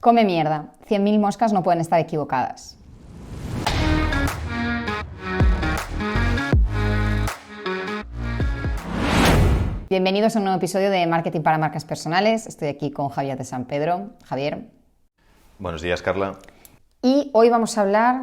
Come mierda. 100.000 moscas no pueden estar equivocadas. Bienvenidos a un nuevo episodio de Marketing para Marcas Personales. Estoy aquí con Javier de San Pedro. Javier. Buenos días, Carla. Y hoy vamos a hablar...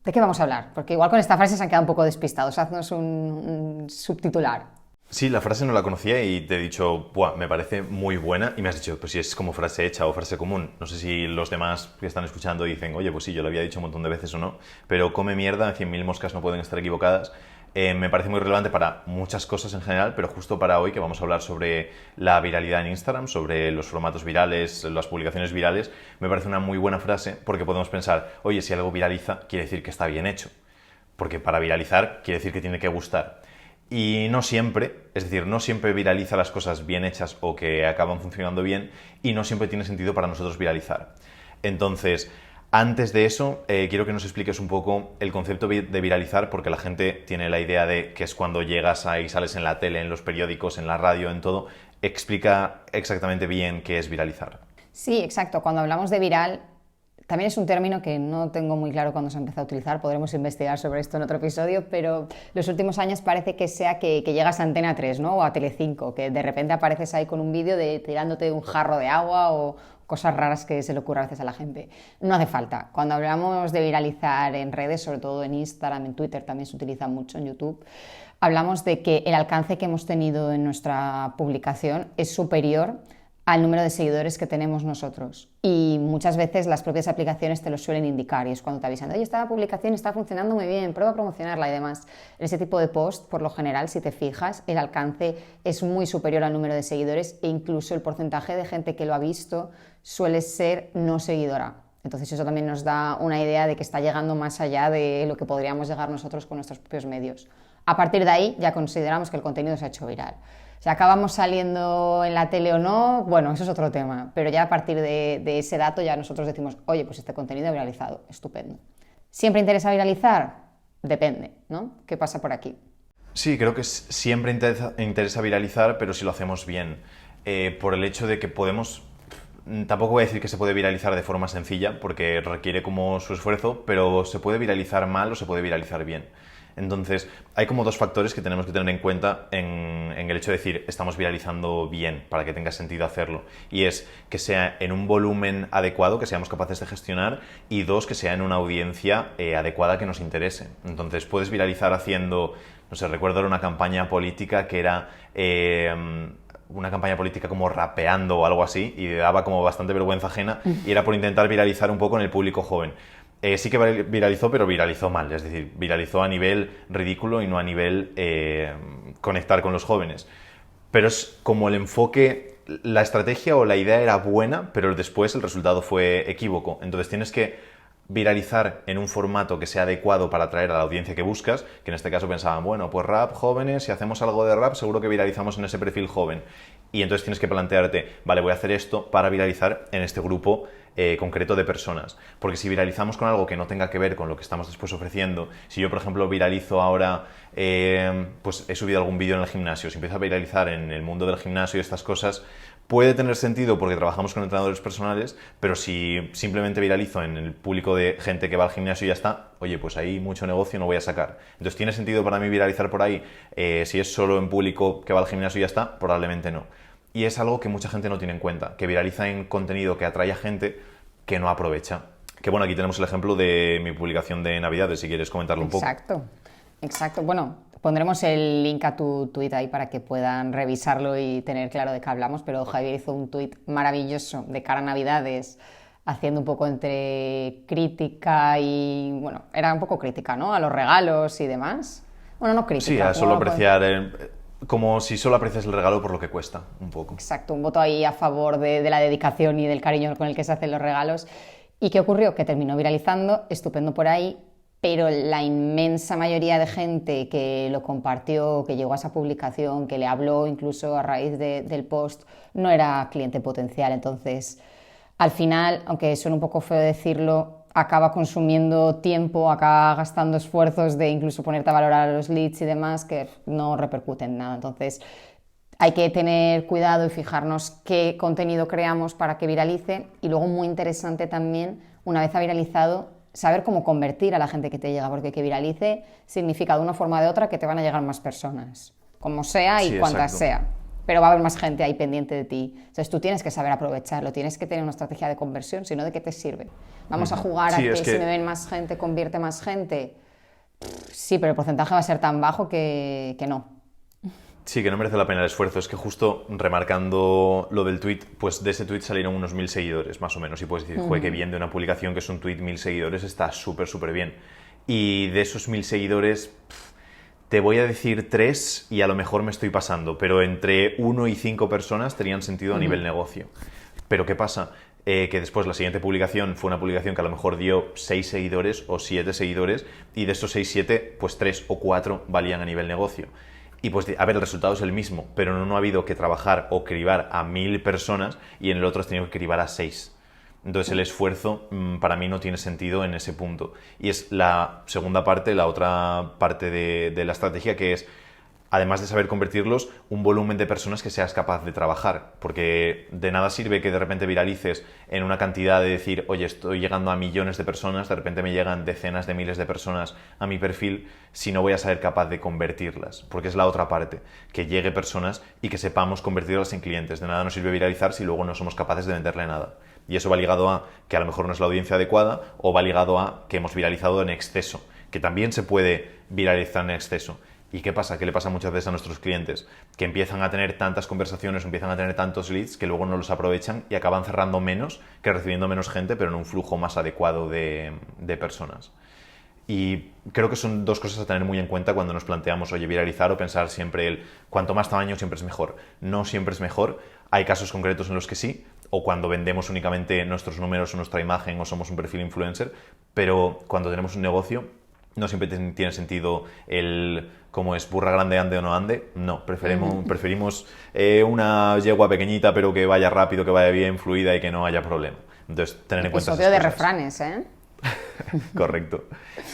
¿De qué vamos a hablar? Porque igual con esta frase se han quedado un poco despistados. Haznos un subtitular. Sí, la frase no la conocía y te he dicho, buah, me parece muy buena, y me has dicho, pues si es como frase hecha o frase común. No sé si los demás que están escuchando dicen, oye, pues sí, yo lo había dicho un montón de veces o no, pero come mierda, 100.000 moscas no pueden estar equivocadas. Me parece muy relevante para muchas cosas en general, pero justo para hoy que vamos a hablar sobre la viralidad en Instagram, sobre los formatos virales, las publicaciones virales, me parece una muy buena frase porque podemos pensar, oye, si algo viraliza, quiere decir que está bien hecho. Porque para viralizar quiere decir que tiene que gustar. Y no siempre, es decir, no siempre viraliza las cosas bien hechas o que acaban funcionando bien, y no siempre tiene sentido para nosotros viralizar. Entonces, antes de eso, quiero que nos expliques un poco el concepto de viralizar, porque la gente tiene la idea de que es cuando llegas ahí, sales en la tele, en los periódicos, en la radio, en todo. Explica exactamente bien qué es viralizar. Sí, exacto. Cuando hablamos de viral, también es un término que no tengo muy claro cuándo se empezó a utilizar, podremos investigar sobre esto en otro episodio, pero los últimos años parece que sea que llegas a Antena 3, ¿no? O a Telecinco, que de repente apareces ahí con un vídeo de tirándote un jarro de agua o cosas raras que se le ocurre a veces a la gente. No hace falta. Cuando hablamos de viralizar en redes, sobre todo en Instagram, en Twitter, también se utiliza mucho, en YouTube, hablamos de que el alcance que hemos tenido en nuestra publicación es superior al número de seguidores que tenemos nosotros, y muchas veces las propias aplicaciones te lo suelen indicar, y es cuando te avisan, oye, esta publicación está funcionando muy bien, prueba a promocionarla y demás. En ese tipo de post, por lo general, si te fijas, el alcance es muy superior al número de seguidores, e incluso el porcentaje de gente que lo ha visto suele ser no seguidora. Entonces eso también nos da una idea de que está llegando más allá de lo que podríamos llegar nosotros con nuestros propios medios. A partir de ahí ya consideramos que el contenido se ha hecho viral. Si acabamos saliendo en la tele o no, bueno, eso es otro tema, pero ya a partir de ese dato ya nosotros decimos, oye, pues este contenido ha viralizado, estupendo. ¿Siempre interesa viralizar? Depende, ¿no? ¿Qué pasa por aquí? Sí, creo que siempre interesa viralizar, pero si lo hacemos bien. Por el hecho de que podemos... Tampoco voy a decir que se puede viralizar de forma sencilla, porque requiere como su esfuerzo, pero se puede viralizar mal o se puede viralizar bien. Entonces, hay como dos factores que tenemos que tener en cuenta en el hecho de decir estamos viralizando bien para que tenga sentido hacerlo. Y es que sea en un volumen adecuado, que seamos capaces de gestionar, y dos, que sea en una audiencia adecuada que nos interese. Entonces, puedes viralizar haciendo, no sé, recuerdo una campaña política que era... una campaña política como rapeando o algo así, y daba como bastante vergüenza ajena, y era por intentar viralizar un poco en el público joven. Sí que viralizó, pero viralizó mal, es decir, viralizó a nivel ridículo y no a nivel conectar con los jóvenes. Pero es como el enfoque, la estrategia o la idea era buena, pero después el resultado fue equívoco. Entonces tienes que viralizar en un formato que sea adecuado para atraer a la audiencia que buscas, que en este caso pensaban, bueno, pues rap, jóvenes, si hacemos algo de rap seguro que viralizamos en ese perfil joven. Y entonces tienes que plantearte, vale, voy a hacer esto para viralizar en este grupo concreto de personas. Porque si viralizamos con algo que no tenga que ver con lo que estamos después ofreciendo, si yo por ejemplo viralizo ahora, pues he subido algún vídeo en el gimnasio, si empiezo a viralizar en el mundo del gimnasio y estas cosas, puede tener sentido porque trabajamos con entrenadores personales, pero si simplemente viralizo en el público de gente que va al gimnasio y ya está, oye, pues ahí mucho negocio no voy a sacar. Entonces, ¿tiene sentido para mí viralizar por ahí? Si es solo en público que va al gimnasio y ya está, probablemente no. Y es algo que mucha gente no tiene en cuenta, que viraliza en contenido que atrae a gente que no aprovecha. Que bueno, aquí tenemos el ejemplo de mi publicación de Navidades, si quieres comentarlo un poco. Exacto. Bueno, pondremos el link a tu tuit ahí para que puedan revisarlo y tener claro de qué hablamos, pero Javier hizo un tuit maravilloso de cara a Navidades, haciendo un poco entre crítica y, bueno, era un poco crítica, ¿no? A los regalos y demás. Bueno, no crítica. Sí, a solo apreciar, como si solo aprecias el regalo por lo que cuesta, un poco. Exacto, un voto ahí a favor de la dedicación y del cariño con el que se hacen los regalos. ¿Y qué ocurrió? Que terminó viralizando, estupendo por ahí, pero la inmensa mayoría de gente que lo compartió, que llegó a esa publicación, que le habló incluso a raíz del post, no era cliente potencial. Entonces, al final, aunque suene un poco feo decirlo, acaba consumiendo tiempo, acaba gastando esfuerzos de incluso ponerte a valorar los leads y demás que no repercuten en nada. Entonces, hay que tener cuidado y fijarnos qué contenido creamos para que viralice. Y luego, muy interesante también, una vez ha viralizado, saber cómo convertir a la gente que te llega, porque que viralice significa de una forma o de otra que te van a llegar más personas, como sea y Sí, cuantas exacto. sea. Pero va a haber más gente ahí pendiente de ti. Entonces tú tienes que saber aprovecharlo, tienes que tener una estrategia de conversión, si no, ¿de qué te sirve? Vamos a jugar a Sí, que es si me que ven más gente, convierte más gente. Sí, pero el porcentaje va a ser tan bajo que no. sí, que no merece la pena el esfuerzo. Es que justo remarcando lo del tweet, pues de ese tweet salieron unos 1000 seguidores, más o menos. Y puedes decir, joder, qué bien de una publicación que es un tweet, 1000 seguidores, está súper, súper bien. Y de esos 1000 seguidores, te voy a decir 3 y a lo mejor me estoy pasando, pero entre 1 y 5 personas tenían sentido a nivel negocio. Pero ¿qué pasa? Que después la siguiente publicación fue una publicación que a lo mejor dio 6 seguidores o 7 seguidores y de esos 6 7 pues 3 o 4 valían a nivel negocio. Y pues, a ver, el resultado es el mismo, pero no ha habido que trabajar o cribar a 1000 personas y en el otro has tenido que cribar a 6. Entonces el esfuerzo para mí no tiene sentido en ese punto. Y es la segunda parte, la otra parte de la estrategia, que es, además de saber convertirlos, un volumen de personas que seas capaz de trabajar. Porque de nada sirve que de repente viralices en una cantidad de decir, oye, estoy llegando a millones de personas, de repente me llegan decenas de miles de personas a mi perfil, si no voy a ser capaz de convertirlas. Porque es la otra parte, que llegue personas y que sepamos convertirlas en clientes. De nada nos sirve viralizar si luego no somos capaces de venderle nada. Y eso va ligado a que a lo mejor no es la audiencia adecuada o va ligado a que hemos viralizado en exceso, que también se puede viralizar en exceso. ¿Y qué pasa? ¿Qué le pasa muchas veces a nuestros clientes? Que empiezan a tener tantas conversaciones, empiezan a tener tantos leads que luego no los aprovechan y acaban cerrando menos que recibiendo menos gente, pero en un flujo más adecuado de personas. Y creo que son dos cosas a tener muy en cuenta cuando nos planteamos, oye, viralizar o pensar siempre el cuanto más tamaño siempre es mejor. No siempre es mejor. Hay casos concretos en los que sí, o cuando vendemos únicamente nuestros números o nuestra imagen o somos un perfil influencer, pero cuando tenemos un negocio no siempre tiene sentido el cómo es burra grande ande o no ande. No, preferimos una yegua pequeñita pero que vaya rápido, que vaya bien, fluida y que no haya problema. Entonces, tener en cuenta Episodio esas de cosas. refranes, ¿eh? Correcto.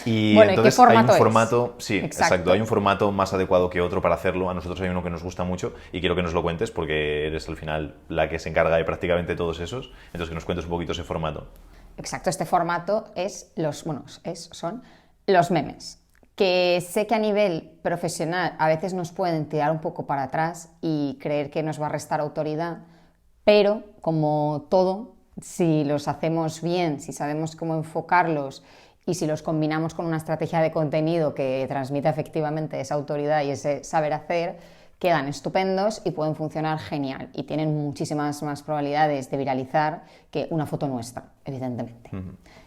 Y Bueno, ¿y qué entonces hay formato un es? formato, sí, Exacto. exacto, hay un formato más adecuado que otro para hacerlo. A nosotros hay uno que nos gusta mucho y quiero que nos lo cuentes porque eres al final la que se encarga de prácticamente todos esos. Entonces que nos cuentes un poquito ese formato. Exacto, este formato son los memes, que sé que a nivel profesional a veces nos pueden tirar un poco para atrás y creer que nos va a restar autoridad, pero como todo, si los hacemos bien, si sabemos cómo enfocarlos y si los combinamos con una estrategia de contenido que transmita efectivamente esa autoridad y ese saber hacer, quedan estupendos y pueden funcionar genial y tienen muchísimas más probabilidades de viralizar que una foto nuestra, evidentemente.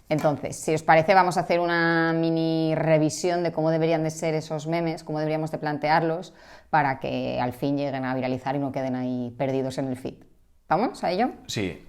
Entonces, si os parece, vamos a hacer una mini revisión de cómo deberían de ser esos memes, cómo deberíamos de plantearlos para que al fin lleguen a viralizar y no queden ahí perdidos en el feed. ¿Vamos a ello? Sí,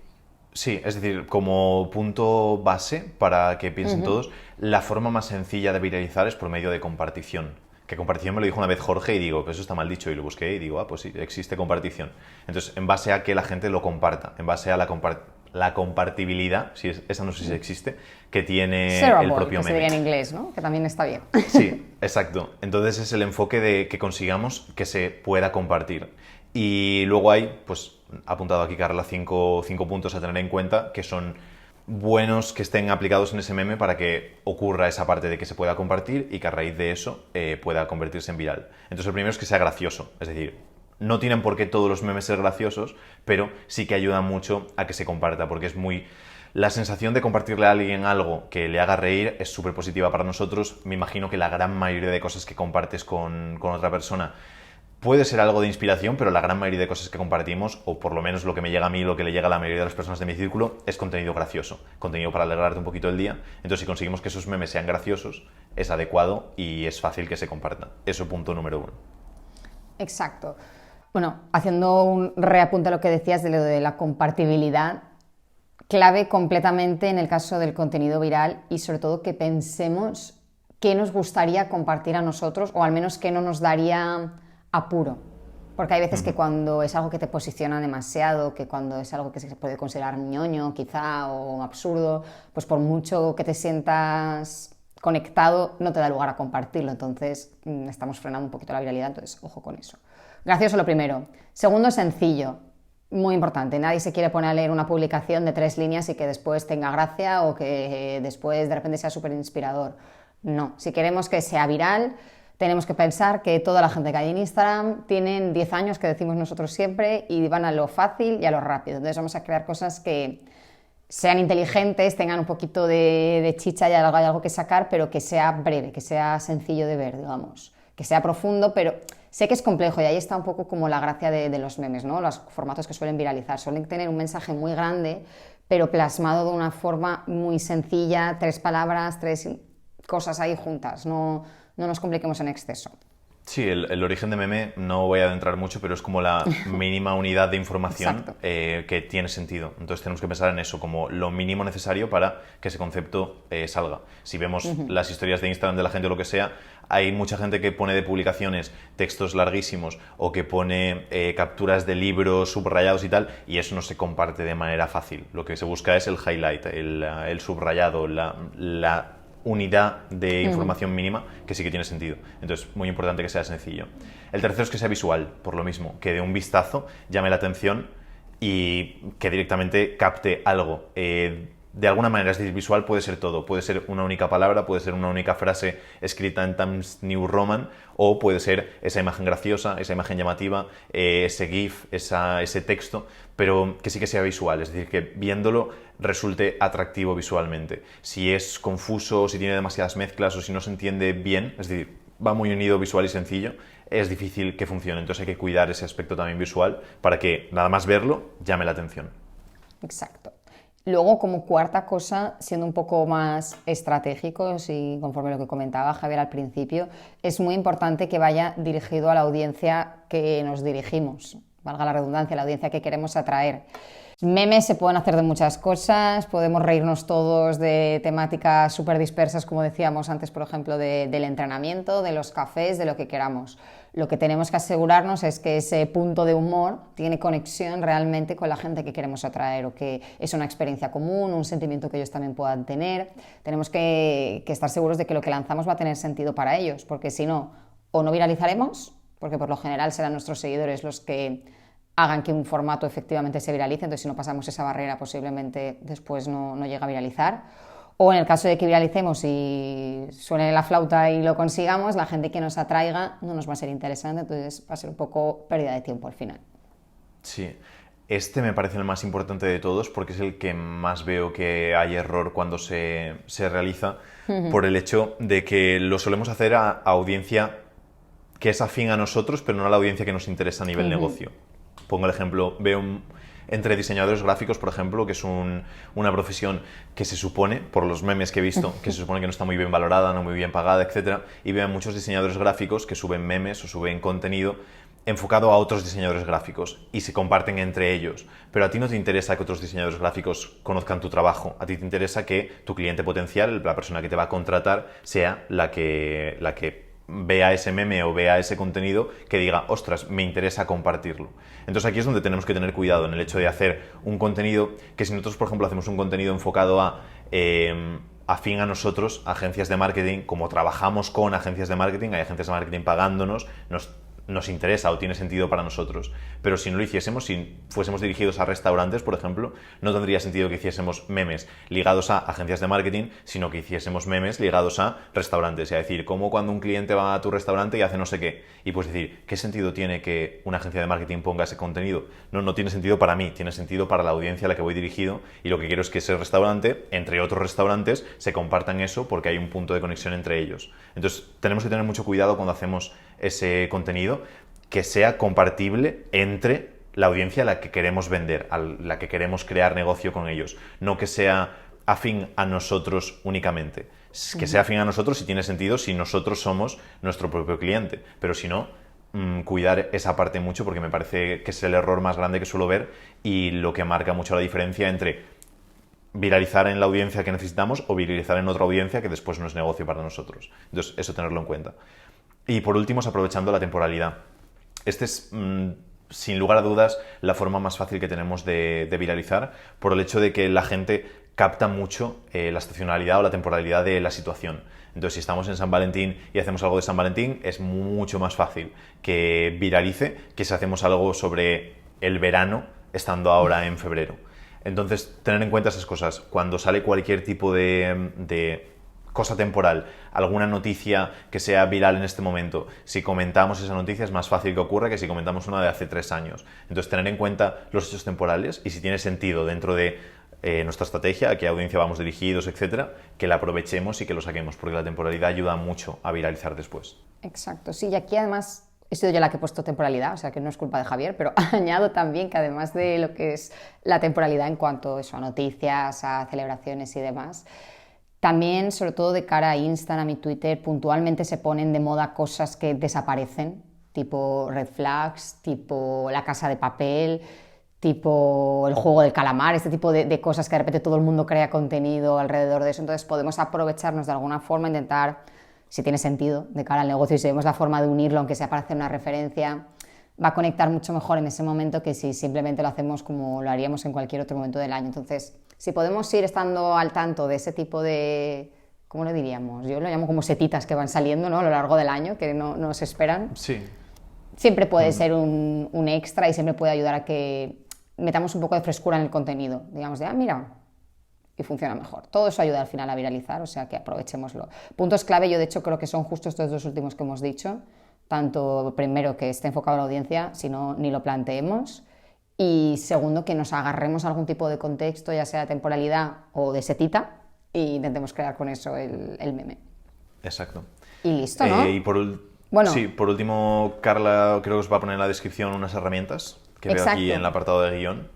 sí, es decir, como punto base para que piensen todos, la forma más sencilla de viralizar es por medio de compartición. Que compartición me lo dijo una vez Jorge y digo, pues eso está mal dicho y lo busqué y digo, ah, pues sí, existe compartición. Entonces, en base a que la gente lo comparta, en base a la compartibilidad, esa no sé si existe, que tiene el Shareable, propio que se meme. diría en inglés, ¿no? Que también está bien. Sí, exacto. Entonces es el enfoque de que consigamos que se pueda compartir. Y luego hay, pues, apuntado aquí, Carla, cinco puntos a tener en cuenta que son buenos que estén aplicados en ese meme para que ocurra esa parte de que se pueda compartir y que a raíz de eso pueda convertirse en viral. Entonces el primero es que sea gracioso, es decir, no tienen por qué todos los memes ser graciosos, pero sí que ayudan mucho a que se comparta, porque es muy... La sensación de compartirle a alguien algo que le haga reír es súper positiva para nosotros. Me imagino que la gran mayoría de cosas que compartes con otra persona puede ser algo de inspiración, pero la gran mayoría de cosas que compartimos, o por lo menos lo que me llega a mí, lo que le llega a la mayoría de las personas de mi círculo, es contenido gracioso, contenido para alegrarte un poquito el día. Entonces, si conseguimos que esos memes sean graciosos, es adecuado y es fácil que se compartan. Eso punto número 1. Exacto. Bueno, haciendo un reapunte a lo que decías de lo de la compartibilidad, clave completamente en el caso del contenido viral y sobre todo que pensemos qué nos gustaría compartir a nosotros o al menos qué no nos daría apuro. Porque hay veces que cuando es algo que te posiciona demasiado, que cuando es algo que se puede considerar ñoño quizá o absurdo, pues por mucho que te sientas conectado no te da lugar a compartirlo. Entonces estamos frenando un poquito la viralidad, entonces ojo con eso. Gracioso lo primero. Segundo, sencillo. Muy importante. Nadie se quiere poner a leer una publicación de 3 líneas y que después tenga gracia o que después de repente sea súper inspirador. No. Si queremos que sea viral, tenemos que pensar que toda la gente que hay en Instagram tienen 10 años, que decimos nosotros siempre, y van a lo fácil y a lo rápido. Entonces vamos a crear cosas que sean inteligentes, tengan un poquito de chicha y hay algo que sacar, pero que sea breve, que sea sencillo de ver, digamos. Que sea profundo, pero sé que es complejo y ahí está un poco como la gracia de los memes, ¿no? Los formatos que suelen viralizar. Suelen tener un mensaje muy grande, pero plasmado de una forma muy sencilla, 3 palabras, 3 cosas ahí juntas. No nos compliquemos en exceso. Sí, el origen de meme no voy a adentrar mucho, pero es como la mínima unidad de información que tiene sentido. Entonces tenemos que pensar en eso como lo mínimo necesario para que ese concepto salga. Si vemos las historias de Instagram de la gente o lo que sea, hay mucha gente que pone de publicaciones textos larguísimos o que pone capturas de libros subrayados y tal, y eso no se comparte de manera fácil. Lo que se busca es el highlight, el subrayado, la unidad de información mínima que sí que tiene sentido. Entonces, muy importante que sea sencillo. El tercero es que sea visual, por lo mismo, que de un vistazo llame la atención y que directamente capte algo. De alguna manera, es decir, visual puede ser todo. Puede ser una única palabra, puede ser una única frase escrita en Times New Roman, o puede ser esa imagen graciosa, esa imagen llamativa, ese GIF, ese texto, pero que sí que sea visual, es decir, que viéndolo resulte atractivo visualmente. Si es confuso, si tiene demasiadas mezclas o si no se entiende bien, es decir, va muy unido visual y sencillo, es difícil que funcione. Entonces hay que cuidar ese aspecto también visual para que nada más verlo llame la atención. Exacto. Luego, como cuarta cosa, siendo un poco más estratégicos y conforme lo que comentaba Javier al principio, es muy importante que vaya dirigido a la audiencia que nos dirigimos, valga la redundancia, la audiencia que queremos atraer. Memes se pueden hacer de muchas cosas, podemos reírnos todos de temáticas súper dispersas, como decíamos antes, por ejemplo, del entrenamiento, de los cafés, de lo que queramos. Lo que tenemos que asegurarnos es que ese punto de humor tiene conexión realmente con la gente que queremos atraer o que es una experiencia común, un sentimiento que ellos también puedan tener. Tenemos que estar seguros de que lo que lanzamos va a tener sentido para ellos, porque si no, o no viralizaremos, porque por lo general serán nuestros seguidores los que hagan que un formato efectivamente se viralice, entonces si no pasamos esa barrera posiblemente después no llega a viralizar. O en el caso de que viralicemos y suene la flauta y lo consigamos, la gente que nos atraiga no nos va a ser interesante, entonces va a ser un poco pérdida de tiempo al final. Sí, este me parece el más importante de todos porque es el que más veo que hay error cuando se realiza por el hecho de que lo solemos hacer a audiencia que es afín a nosotros, pero no a la audiencia que nos interesa a nivel negocio. Pongo el ejemplo, veo entre diseñadores gráficos, por ejemplo, que es una profesión que se supone, por los memes que he visto, que se supone que no está muy bien valorada, no muy bien pagada, etc. Y veo a muchos diseñadores gráficos que suben memes o suben contenido enfocado a otros diseñadores gráficos y se comparten entre ellos. Pero a ti no te interesa que otros diseñadores gráficos conozcan tu trabajo, a ti te interesa que tu cliente potencial, la persona que te va a contratar, sea la que vea ese meme o vea ese contenido que diga, ostras, me interesa compartirlo. Entonces aquí es donde tenemos que tener cuidado en el hecho de hacer un contenido que si nosotros, por ejemplo, hacemos un contenido enfocado afín a nosotros, agencias de marketing, como trabajamos con agencias de marketing, hay agencias de marketing pagándonos, nos interesa o tiene sentido para nosotros. Pero si no lo hiciésemos, si fuésemos dirigidos a restaurantes, por ejemplo, no tendría sentido que hiciésemos memes ligados a agencias de marketing, sino que hiciésemos memes ligados a restaurantes. Es decir, como cuando un cliente va a tu restaurante y hace no sé qué. Y pues decir, ¿qué sentido tiene que una agencia de marketing ponga ese contenido? No tiene sentido para mí, tiene sentido para la audiencia a la que voy dirigido. Y lo que quiero es que ese restaurante, entre otros restaurantes, se compartan eso porque hay un punto de conexión entre ellos. Entonces, tenemos que tener mucho cuidado cuando hacemos ese contenido, que sea compartible entre la audiencia a la que queremos vender, a la que queremos crear negocio con ellos, no que sea afín a nosotros únicamente. Que sea afín a nosotros si tiene sentido, si nosotros somos nuestro propio cliente, pero si no, cuidar esa parte mucho porque me parece que es el error más grande que suelo ver y lo que marca mucho la diferencia entre viralizar en la audiencia que necesitamos o viralizar en otra audiencia que después no es negocio para nosotros. Entonces, eso tenerlo en cuenta. Y por último, aprovechando la temporalidad. Este es, sin lugar a dudas, la forma más fácil que tenemos de viralizar por el hecho de que la gente capta mucho la estacionalidad o la temporalidad de la situación. Entonces, si estamos en San Valentín y hacemos algo de San Valentín, es mucho más fácil que viralice que si hacemos algo sobre el verano estando ahora en febrero. Entonces, tener en cuenta esas cosas. Cuando sale cualquier tipo de cosa temporal, alguna noticia que sea viral en este momento, si comentamos esa noticia es más fácil que ocurra que si comentamos una de hace 3 años. Entonces, tener en cuenta los hechos temporales y si tiene sentido dentro de nuestra estrategia, a qué audiencia vamos dirigidos, etcétera, que la aprovechemos y que lo saquemos, porque la temporalidad ayuda mucho a viralizar después. Exacto, sí, y aquí además he sido yo la que he puesto temporalidad, o sea que no es culpa de Javier, pero añado también que además de lo que es la temporalidad en cuanto eso, a noticias, a celebraciones y demás, también, sobre todo de cara a Instagram y Twitter, puntualmente se ponen de moda cosas que desaparecen, tipo red flags, tipo La Casa de Papel, tipo el juego del calamar, este tipo de cosas que de repente todo el mundo crea contenido alrededor de eso. Entonces podemos aprovecharnos de alguna forma, intentar, si tiene sentido, de cara al negocio y si vemos la forma de unirlo, aunque sea para hacer una referencia, va a conectar mucho mejor en ese momento que si simplemente lo hacemos como lo haríamos en cualquier otro momento del año. Entonces, si podemos ir estando al tanto de ese tipo de, ¿cómo lo diríamos? Yo lo llamo como setitas que van saliendo, ¿no?, a lo largo del año, que no se esperan. Sí. Siempre puede ser un extra y siempre puede ayudar a que metamos un poco de frescura en el contenido. Digamos de, mira, y funciona mejor. Todo eso ayuda al final a viralizar, o sea que aprovechémoslo. Puntos clave, yo de hecho creo que son justo estos dos últimos que hemos dicho. Tanto, primero, que esté enfocado a la audiencia, si no, ni lo planteemos. Y segundo, que nos agarremos a algún tipo de contexto, ya sea de temporalidad o de setita, e intentemos crear con eso el meme. Exacto. Y listo, ¿no? Y sí, por último, Carla creo que os va a poner en la descripción unas herramientas que veo aquí en el apartado de guión.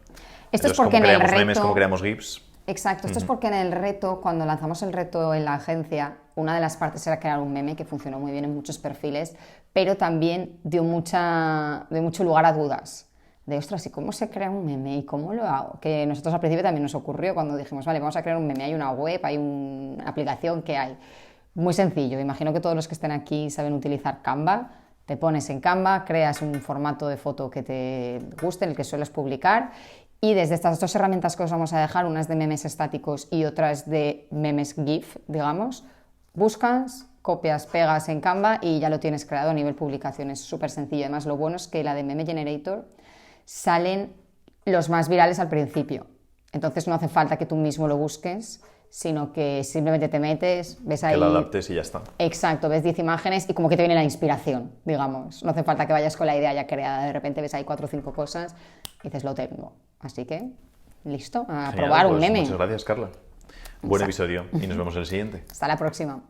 Esto es porque cómo en el creamos reto... memes, cómo creamos GIFs. Exacto, esto es porque en el reto, cuando lanzamos el reto en la agencia, una de las partes era crear un meme que funcionó muy bien en muchos perfiles, pero también dio mucho lugar a dudas. De, ostras, ¿y cómo se crea un meme? ¿Y cómo lo hago? Que nosotros al principio también nos ocurrió cuando dijimos, vale, vamos a crear un meme. Hay una web, hay una aplicación, ¿qué hay? Muy sencillo. Imagino que todos los que estén aquí saben utilizar Canva. Te pones en Canva, creas un formato de foto que te guste, en el que sueles publicar. Y desde estas dos herramientas que os vamos a dejar, unas de memes estáticos y otras de memes GIF, digamos, buscas, copias, pegas en Canva y ya lo tienes creado a nivel publicación. Es súper sencillo. Además, lo bueno es que la de Meme Generator salen los más virales al principio. Entonces no hace falta que tú mismo lo busques, sino que simplemente te metes, ves ahí... Que lo adaptes y ya está. Exacto, ves 10 imágenes y como que te viene la inspiración, digamos. No hace falta que vayas con la idea ya creada. De repente ves ahí 4 o 5 cosas y dices, lo tengo. Así que, listo, a Genial, probar un pues meme. Muchas gracias, Carla. Buen episodio y nos vemos en el siguiente. Hasta la próxima.